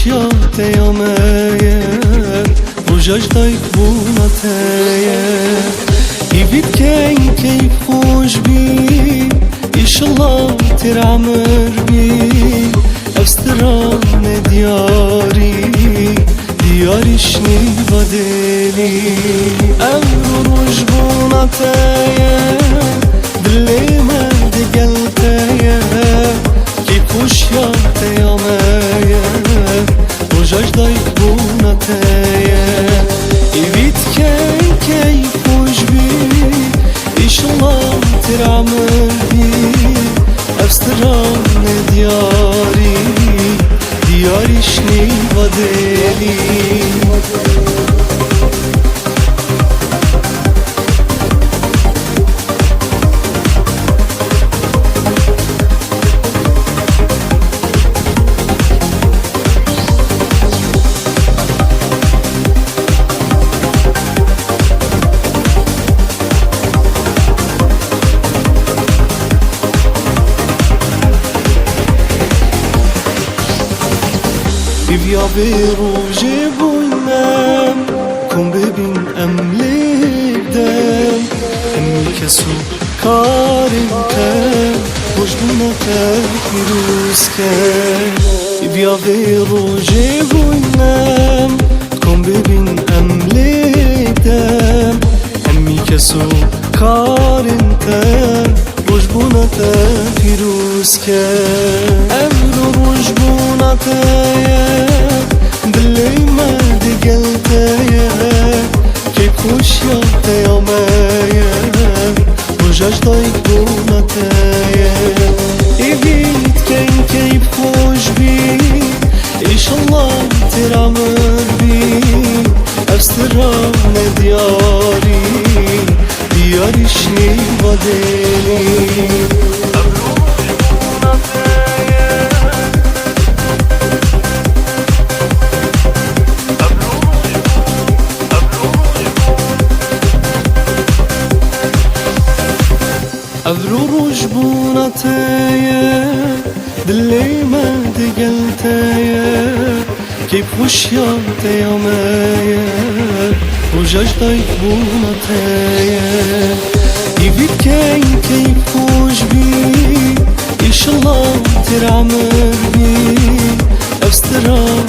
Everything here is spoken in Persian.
خوشیات یامه روژاش دایک بوناتیه ایوید که خوش بی ایشالله تر عمر بی افستران دیاریش نیوا دلی امرو روش بوناتیه دلی مرد گلتیه کی خوشیات یامه روژاش دایک بوناتیه ایوید که خوش بی ایشالله تر عمر بی افستران دیاریش نیوا دلی بیا به روژ بوینم کن ببین املیدم امی کسو کارم کرد خوش بونتر پیروز کرد بیا به روژ بوینم کن ببین املیدم امی کسو کارم کرد خوش بونتر پیروز کرد امرو روش بونتر دلی مرد گلتیه که خوشیات یامه روژاش دایک بوناتیه ایوید که خوش بی ایشالله تر عمر بی افستران دیاریش نیوا دلی ابرو روش بوناتیه دلی مرد گلتیه کی خوشیات یامه روژاش دایک بوناتیه ایوید که خوش بی ایشالله تر عمر بی افستران